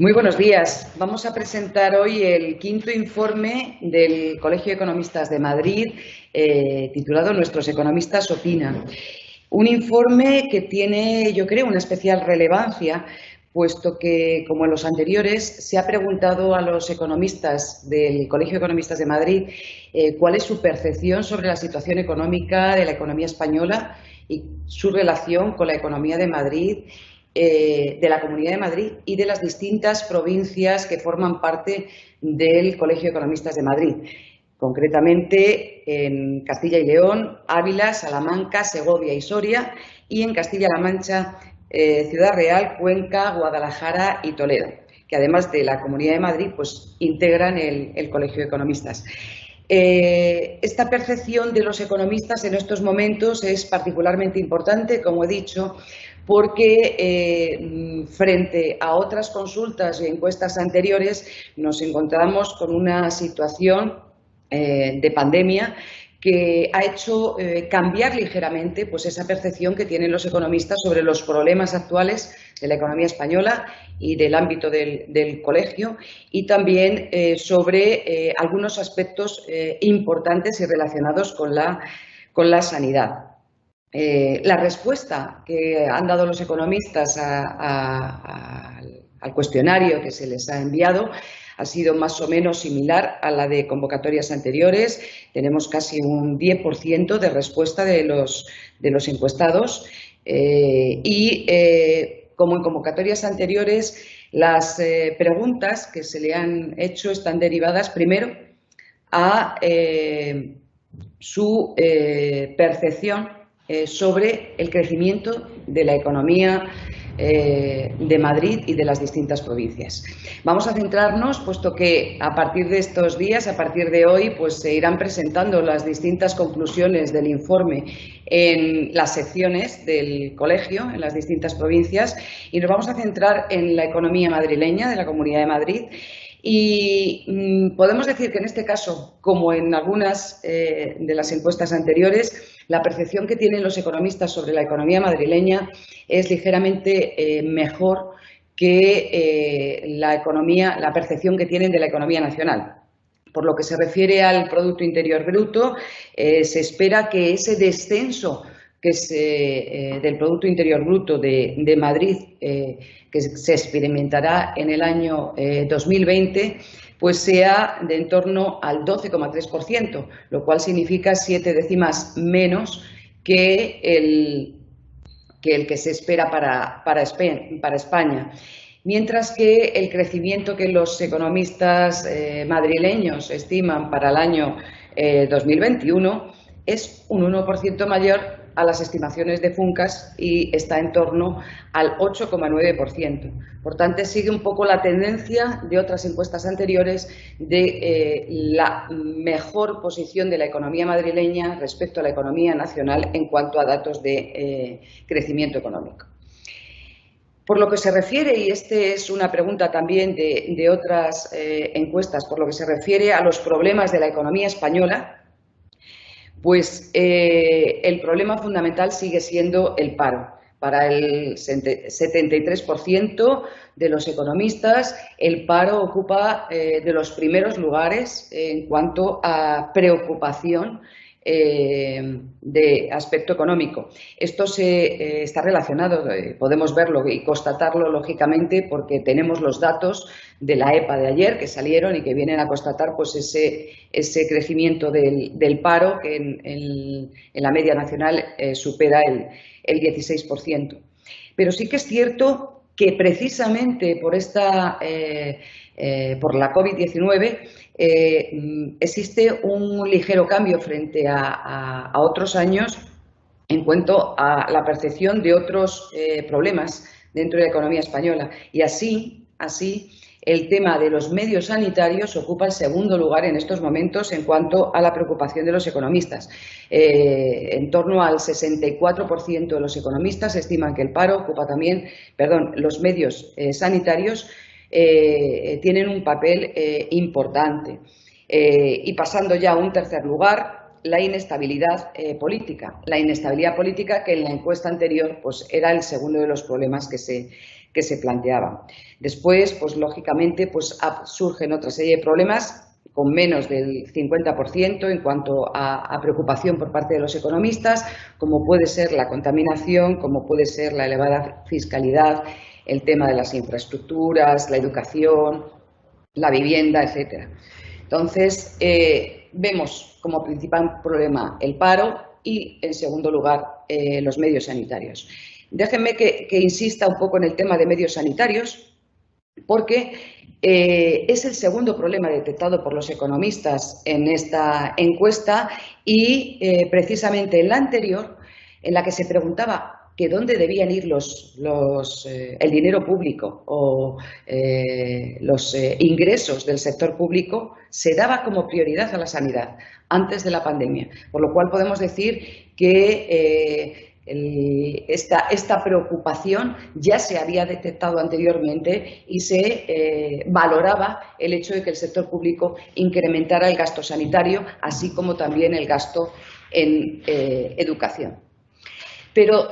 Muy buenos días. Vamos a presentar hoy el quinto informe del Colegio de Economistas de Madrid, titulado Nuestros economistas opinan. Un informe que tiene, yo creo, una especial relevancia, puesto que, como en los anteriores, se ha preguntado a los economistas del Colegio de Economistas de Madrid cuál es su percepción sobre la situación económica de la economía española y su relación con la economía de Madrid, de la Comunidad de Madrid y de las distintas provincias que forman parte del Colegio de Economistas de Madrid, concretamente en Castilla y León, Ávila, Salamanca, Segovia y Soria, y en Castilla-La Mancha, Ciudad Real, Cuenca, Guadalajara y Toledo, que además de la Comunidad de Madrid, pues integran el Colegio de Economistas. Esta percepción de los economistas en estos momentos es particularmente importante, como he dicho, porque frente a otras consultas y encuestas anteriores nos encontramos con una situación de pandemia que ha hecho cambiar ligeramente pues, esa percepción que tienen los economistas sobre los problemas actuales de la economía española y del ámbito del colegio, y también sobre algunos aspectos importantes y relacionados con la sanidad. La respuesta que han dado los economistas al cuestionario que se les ha enviado ha sido más o menos similar a la de convocatorias anteriores. Tenemos casi un 10% de respuesta de los encuestados como en convocatorias anteriores, las preguntas que se le han hecho están derivadas primero a su percepción sobre el crecimiento de la economía de Madrid y de las distintas provincias. Vamos a centrarnos, puesto que a partir de estos días, a partir de hoy, pues se irán presentando las distintas conclusiones del informe en las secciones del colegio, en las distintas provincias, y nos vamos a centrar en la economía madrileña, de la Comunidad de Madrid. Y podemos decir que en este caso, como en algunas de las encuestas anteriores, la percepción que tienen los economistas sobre la economía madrileña es ligeramente mejor que la percepción que tienen de la economía nacional. Por lo que se refiere al Producto Interior Bruto, se espera que ese descenso del Producto Interior Bruto de Madrid, que se experimentará en el año 2020, pues sea de en torno al 12,3%, lo cual significa 7 décimas menos que el que se espera para España. Mientras que el crecimiento que los economistas madrileños estiman para el año 2021 es un 1% mayor a las estimaciones de Funcas y está en torno al 8,9%. Por tanto, sigue un poco la tendencia de otras encuestas anteriores de la mejor posición de la economía madrileña respecto a la economía nacional en cuanto a datos de crecimiento económico. Por lo que se refiere, y esta es una pregunta también de otras encuestas, por lo que se refiere a los problemas de la economía española, pues el problema fundamental sigue siendo el paro. Para el 73% de los economistas, el paro ocupa de los primeros lugares en cuanto a preocupación de aspecto económico. Esto está relacionado, podemos verlo y constatarlo lógicamente porque tenemos los datos de la EPA de ayer que salieron y que vienen a constatar pues ese crecimiento del paro que en la media nacional supera el 16%. Pero sí que es cierto que precisamente por la COVID-19 existe un ligero cambio frente a otros años en cuanto a la percepción de otros problemas dentro de la economía española. Y así el tema de los medios sanitarios ocupa el segundo lugar en estos momentos en cuanto a la preocupación de los economistas. En torno al 64% de los economistas estiman que el paro ocupa también, los medios sanitarios tienen un papel importante. Y pasando ya a un tercer lugar, la inestabilidad política. La inestabilidad política que en la encuesta anterior pues, era el segundo de los problemas que se que se planteaban. Después, pues lógicamente, pues surgen otra serie de problemas con menos del 50% en cuanto a preocupación por parte de los economistas, como puede ser la contaminación, como puede ser la elevada fiscalidad, el tema de las infraestructuras, la educación, la vivienda, etcétera. Entonces, vemos como principal problema el paro y, en segundo lugar, los medios sanitarios. Déjenme que insista un poco en el tema de medios sanitarios, porque es el segundo problema detectado por los economistas en esta encuesta y precisamente en la anterior, en la que se preguntaba que dónde debían ir el dinero público o los ingresos del sector público, se daba como prioridad a la sanidad antes de la pandemia. Por lo cual podemos decir que esta preocupación ya se había detectado anteriormente y se valoraba el hecho de que el sector público incrementara el gasto sanitario, así como también el gasto en educación. Pero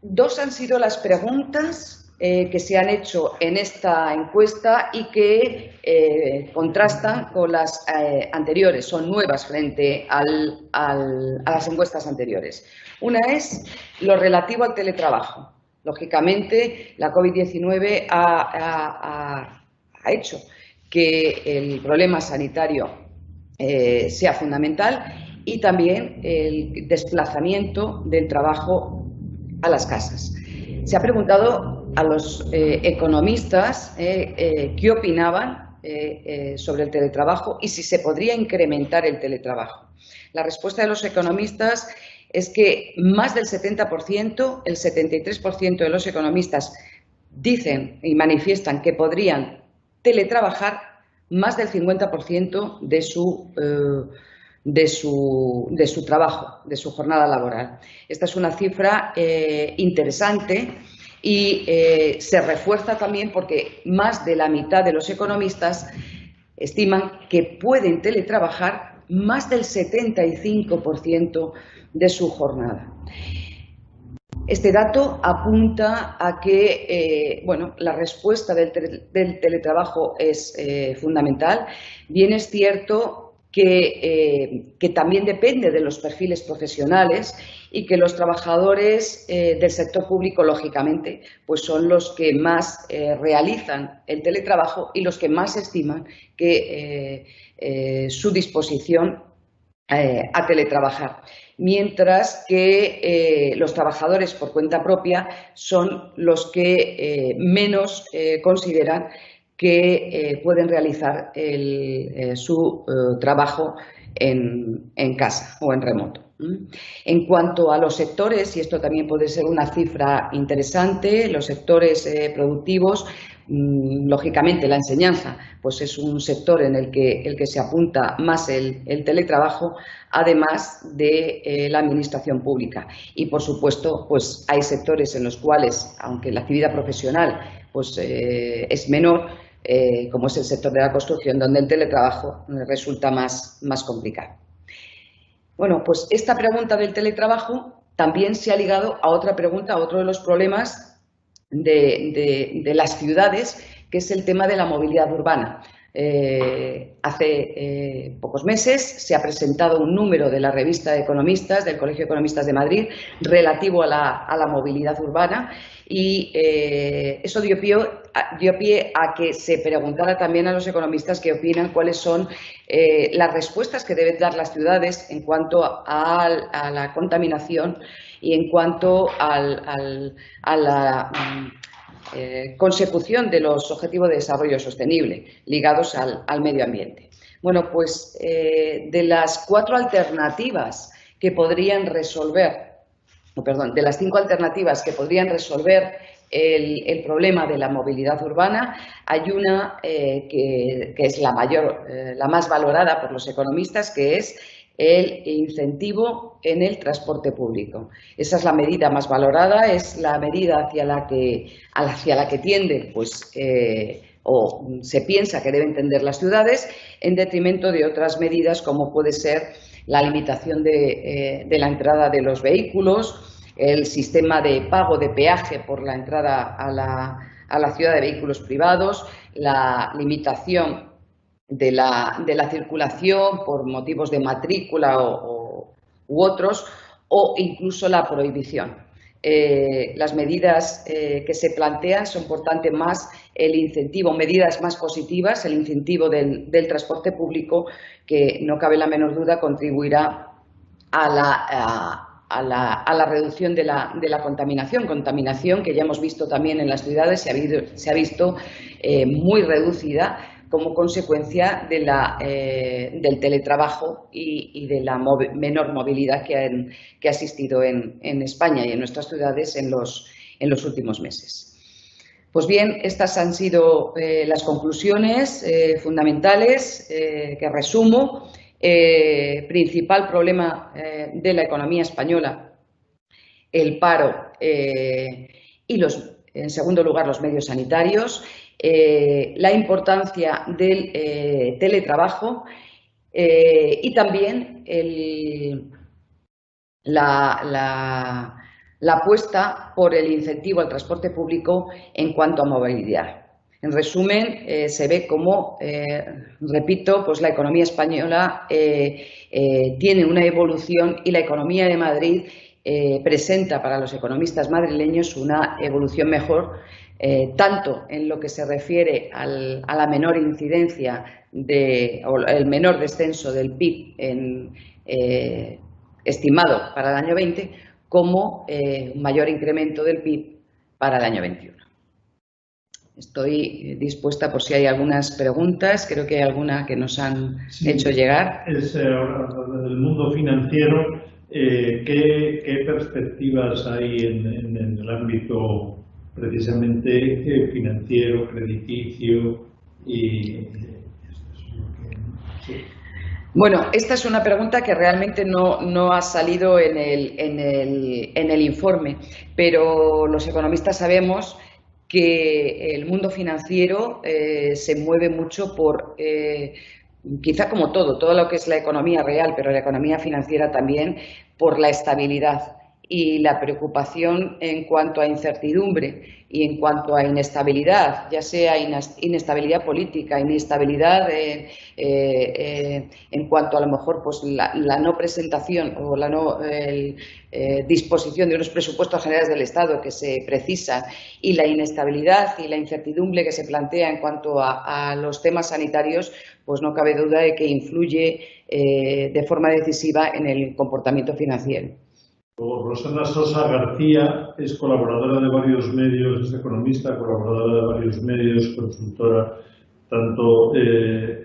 dos han sido las preguntas que se han hecho en esta encuesta y que contrastan con las anteriores, son nuevas frente a las encuestas anteriores. Una es lo relativo al teletrabajo. Lógicamente, la COVID-19 ha hecho que el problema sanitario sea fundamental y también el desplazamiento del trabajo a las casas. Se ha preguntado a los economistas qué opinaban sobre el teletrabajo y si se podría incrementar el teletrabajo. La respuesta de los economistas es que más del 70%, el 73% de los economistas dicen y manifiestan que podrían teletrabajar más del 50% de su trabajo, de su jornada laboral. Esta es una cifra interesante y se refuerza también porque más de la mitad de los economistas estiman que pueden teletrabajar más del 75% de su jornada. Este dato apunta a que la respuesta del teletrabajo es fundamental. Bien es cierto que también depende de los perfiles profesionales y que los trabajadores del sector público, lógicamente, pues son los que más realizan el teletrabajo y los que más estiman que su disposición a teletrabajar, mientras que los trabajadores por cuenta propia son los que menos consideran que pueden realizar su trabajo en casa o en remoto. En cuanto a los sectores, y esto también puede ser una cifra interesante, los sectores productivos, lógicamente la enseñanza pues es un sector en el que se apunta más el teletrabajo, además de la administración pública. Y por supuesto pues hay sectores en los cuales, aunque la actividad profesional pues es menor, como es el sector de la construcción, donde el teletrabajo resulta más complicado. Bueno, pues esta pregunta del teletrabajo también se ha ligado a otra pregunta, a otro de los problemas de las ciudades, que es el tema de la movilidad urbana. Hace pocos meses se ha presentado un número de la revista de economistas del Colegio de Economistas de Madrid relativo a la movilidad urbana y eso dio pie a que se preguntara también a los economistas qué opinan, cuáles son las respuestas que deben dar las ciudades en cuanto a la contaminación y en cuanto a la consecución de los Objetivos de Desarrollo Sostenible ligados al medio ambiente. Bueno, pues de las 4 alternativas que podrían resolver, de las 5 alternativas que podrían resolver el problema de la movilidad urbana, hay una que es la más valorada por los economistas, que es el incentivo en el transporte público. Esa es la medida más valorada, es la medida hacia la que tienden pues, o se piensa que deben tender las ciudades, en detrimento de otras medidas como puede ser la limitación de la entrada de los vehículos, el sistema de pago de peaje por la entrada a a la ciudad de vehículos privados, la limitación de la circulación por motivos de matrícula u otros, o incluso la prohibición. Las medidas que se plantean son, por tanto, más el incentivo, medidas más positivas, el incentivo del transporte público, que no cabe la menor duda contribuirá a la reducción de la contaminación que ya hemos visto también en las ciudades, se ha visto muy reducida como consecuencia del teletrabajo y de la menor movilidad que ha existido en España y en nuestras ciudades en los últimos meses. Pues bien, estas han sido las conclusiones fundamentales que resumo. Principal problema de la economía española, el paro y en segundo lugar los medios sanitarios, la importancia del teletrabajo y también la apuesta por el incentivo al transporte público en cuanto a movilidad. En resumen, se ve cómo, repito, pues la economía española tiene una evolución y la economía de Madrid presenta para los economistas madrileños una evolución mejor, tanto en lo que se refiere a la menor incidencia o el menor descenso del PIB estimado para el año 20, como un mayor incremento del PIB para el año 21. Estoy dispuesta por si hay algunas preguntas. Creo que hay alguna que nos han hecho llegar. Del mundo financiero, ¿qué perspectivas hay en el ámbito precisamente financiero, crediticio? Bueno, esta es una pregunta que realmente no ha salido en el informe, pero los economistas sabemos que el mundo financiero se mueve mucho por, quizá como todo lo que es la economía real, pero la economía financiera también, por la estabilidad y la preocupación en cuanto a incertidumbre y en cuanto a inestabilidad, ya sea inestabilidad política, inestabilidad en cuanto a lo mejor pues la no presentación o la no disposición de unos presupuestos generales del Estado que se precisan, y la inestabilidad y la incertidumbre que se plantea en cuanto a los temas sanitarios, pues no cabe duda de que influye de forma decisiva en el comportamiento financiero. Rosana Sosa García es colaboradora de varios medios, es economista, colaboradora de varios medios, consultora tanto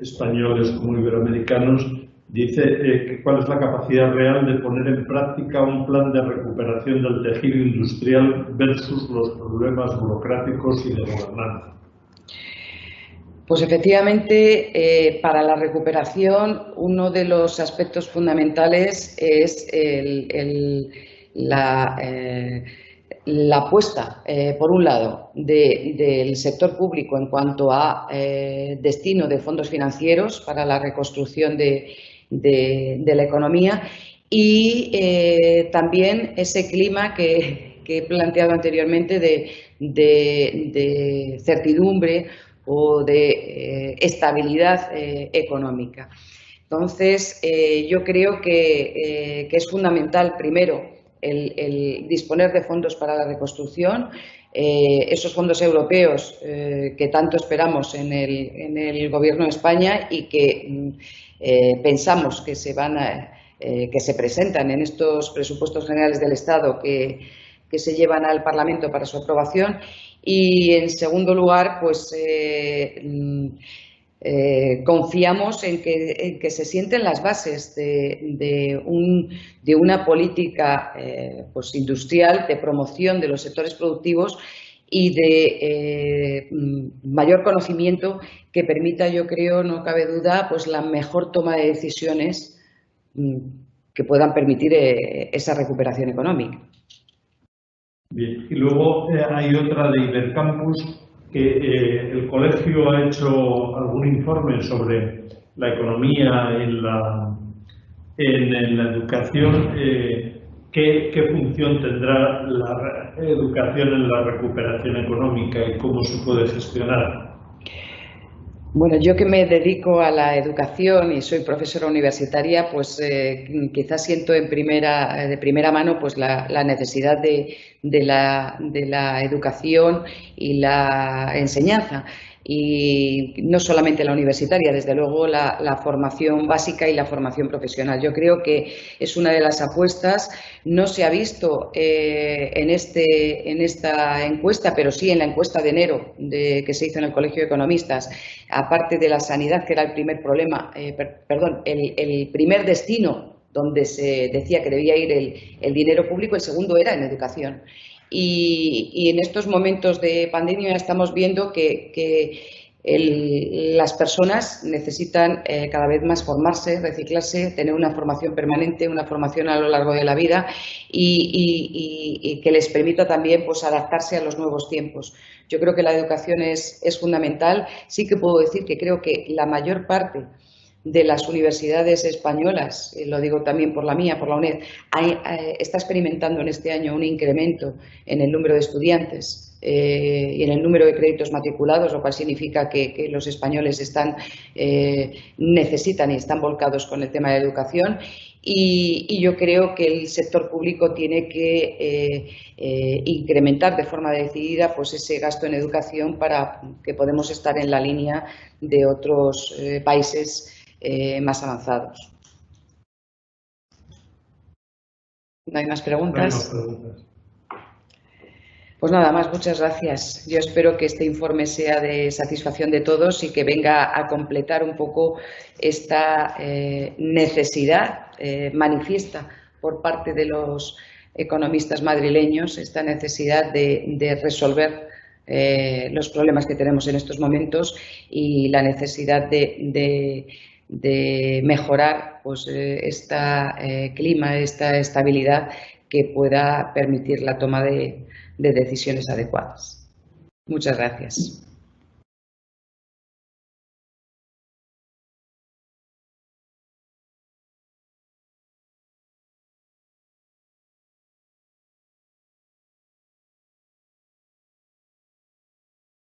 españoles como iberoamericanos. Dice cuál es la capacidad real de poner en práctica un plan de recuperación del tejido industrial versus los problemas burocráticos y de gobernanza. Pues efectivamente, para la recuperación, uno de los aspectos fundamentales es la apuesta, por un lado, del sector público en cuanto a destino de fondos financieros para la reconstrucción de la economía, y también ese clima que he planteado anteriormente de certidumbre o de estabilidad económica. Entonces, yo creo que es fundamental, primero, el disponer de fondos para la reconstrucción, esos fondos europeos que tanto esperamos en el Gobierno de España y que pensamos que se presentan en estos presupuestos generales del Estado que se llevan al Parlamento para su aprobación. Y en segundo lugar, pues confiamos en que se sienten las bases de una política pues industrial de promoción de los sectores productivos y de mayor conocimiento que permita, yo creo, no cabe duda, pues la mejor toma de decisiones que puedan permitir esa recuperación económica. Bien, y luego hay otra de Ibercampus, que el colegio ha hecho algún informe sobre la economía en la educación. ¿qué función tendrá la educación en la recuperación económica y cómo se puede gestionar? Bueno, yo que me dedico a la educación y soy profesora universitaria, pues quizás siento de primera mano pues la necesidad de la educación y la enseñanza. Y no solamente la universitaria, desde luego la formación básica y la formación profesional. Yo creo que es una de las apuestas. No se ha visto en esta encuesta, pero sí en la encuesta de enero que se hizo en el Colegio de Economistas, aparte de la sanidad, que era el primer problema, el primer destino donde se decía que debía ir el dinero público, el segundo era en educación. Y en estos momentos de pandemia estamos viendo que las personas necesitan cada vez más formarse, reciclarse, tener una formación permanente, una formación a lo largo de la vida y que les permita también pues, adaptarse a los nuevos tiempos. Yo creo que la educación es fundamental. Sí que puedo decir que creo que la mayor parte de las universidades españolas, lo digo también por la mía, por la UNED, está experimentando en este año un incremento en el número de estudiantes y en el número de créditos matriculados, lo cual significa que los españoles necesitan y están volcados con el tema de la educación. Y yo creo que el sector público tiene que incrementar de forma decidida pues ese gasto en educación para que podamos estar en la línea de otros países más avanzados. ¿No hay más preguntas? No hay más preguntas. Pues nada más, muchas gracias. Yo espero que este informe sea de satisfacción de todos y que venga a completar un poco esta necesidad manifiesta por parte de los economistas madrileños, esta necesidad de resolver los problemas que tenemos en estos momentos y la necesidad de mejorar pues, este clima, esta estabilidad que pueda permitir la toma de decisiones adecuadas. Muchas gracias.